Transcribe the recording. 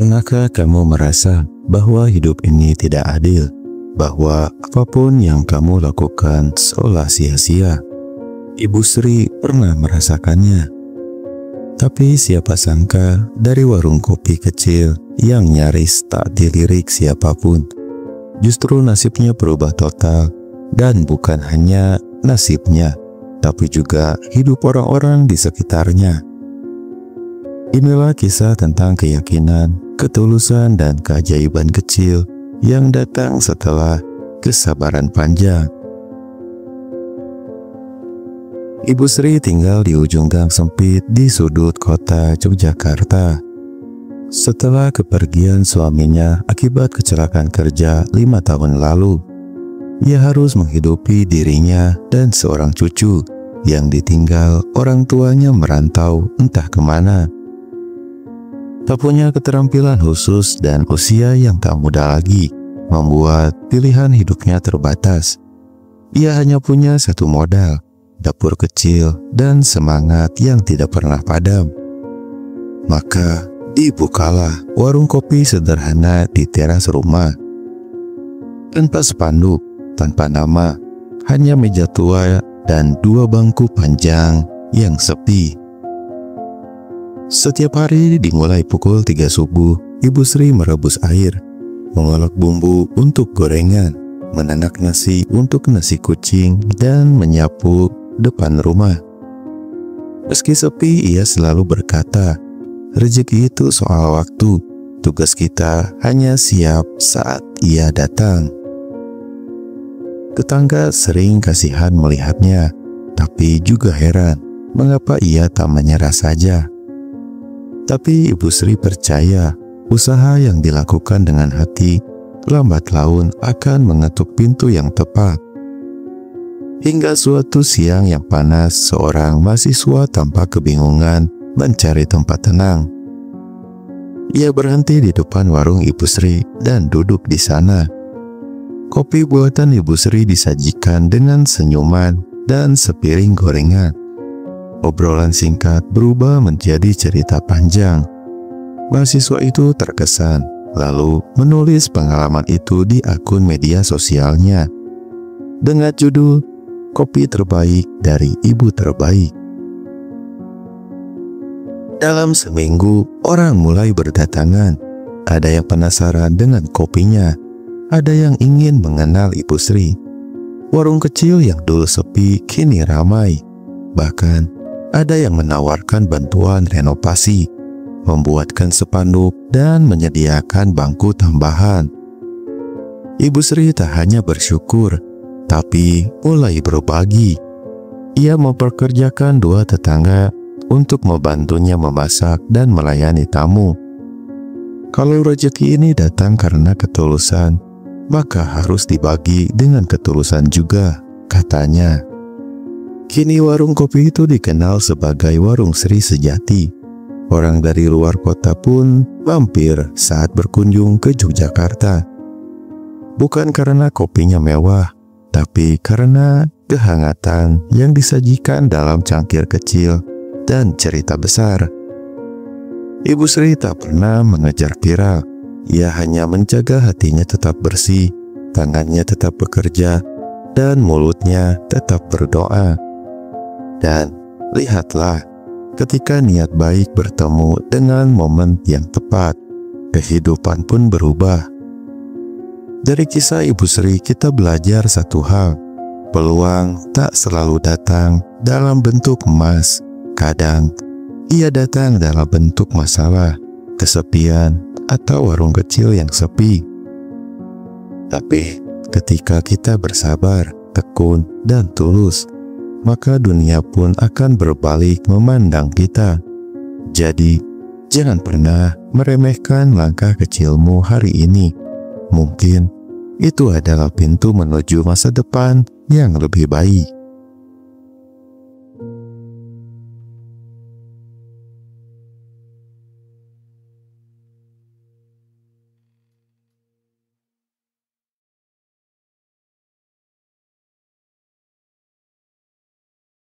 Pernahkah kamu merasa bahwa hidup ini tidak adil? Bahwa apapun yang kamu lakukan seolah sia-sia? Ibu Sri pernah merasakannya. Tapi siapa sangka dari warung kopi kecil yang nyaris tak dilirik siapapun, justru nasibnya berubah total. Dan bukan hanya nasibnya, tapi juga hidup orang-orang di sekitarnya. Inilah kisah tentang keyakinan, ketulusan, dan keajaiban kecil yang datang setelah kesabaran panjang. Ibu Sri tinggal di ujung gang sempit di sudut kota Yogyakarta. Setelah kepergian suaminya akibat kecelakaan kerja 5 tahun lalu, ia harus menghidupi dirinya dan seorang cucu yang ditinggal orang tuanya merantau entah kemana. Tak punya keterampilan khusus dan usia yang tak muda lagi membuat pilihan hidupnya terbatas. Ia hanya punya satu modal, dapur kecil dan semangat yang tidak pernah padam. Maka dibukalah warung kopi sederhana di teras rumah. Tanpa spanduk, tanpa nama, hanya meja tua dan 2 bangku panjang yang sepi. Setiap hari dimulai pukul 3 subuh, Ibu Sri merebus air, mengolok bumbu untuk gorengan, menanak nasi untuk nasi kucing, dan menyapu depan rumah. Meski sepi, ia selalu berkata, rezeki itu soal waktu, tugas kita hanya siap saat ia datang. Tetangga sering kasihan melihatnya, tapi juga heran mengapa ia tak menyerah saja. Tapi Ibu Sri percaya usaha yang dilakukan dengan hati lambat laun akan mengetuk pintu yang tepat. Hingga suatu siang yang panas, seorang mahasiswa tanpa kebingungan mencari tempat tenang. Ia berhenti di depan warung Ibu Sri dan duduk di sana. Kopi buatan Ibu Sri disajikan dengan senyuman dan sepiring gorengan. Obrolan singkat berubah menjadi cerita panjang. Mahasiswa itu terkesan, lalu menulis pengalaman itu di akun media sosialnya dengan judul "Kopi Terbaik dari Ibu Terbaik". Dalam seminggu, orang mulai berdatangan. Ada yang penasaran dengan kopinya, ada yang ingin mengenal Ibu Sri. Warung kecil yang dulu sepi kini ramai. Bahkan ada yang menawarkan bantuan renovasi, membuatkan spanduk, dan menyediakan bangku tambahan. Ibu Sri tak hanya bersyukur, tapi mulai berbagi. Ia mempekerjakan 2 tetangga untuk membantunya memasak dan melayani tamu. Kalau rezeki ini datang karena ketulusan, maka harus dibagi dengan ketulusan juga, katanya. Kini warung kopi itu dikenal sebagai Warung Sri sejati. Orang dari luar kota pun mampir saat berkunjung ke Yogyakarta. Bukan karena kopinya mewah, tapi karena kehangatan yang disajikan dalam cangkir kecil dan cerita besar. Ibu Sri tak pernah mengejar viral. Ia hanya menjaga hatinya tetap bersih, tangannya tetap bekerja, dan mulutnya tetap berdoa. Dan lihatlah, ketika niat baik bertemu dengan momen yang tepat, kehidupan pun berubah. Dari kisah Ibu Sri kita belajar satu hal, peluang tak selalu datang dalam bentuk emas. Kadang ia datang dalam bentuk masalah, kesepian, atau warung kecil yang sepi. Tapi ketika kita bersabar, tekun, dan tulus, maka dunia pun akan berbalik memandang kita. Jadi, jangan pernah meremehkan langkah kecilmu hari ini. Mungkin itu adalah pintu menuju masa depan yang lebih baik.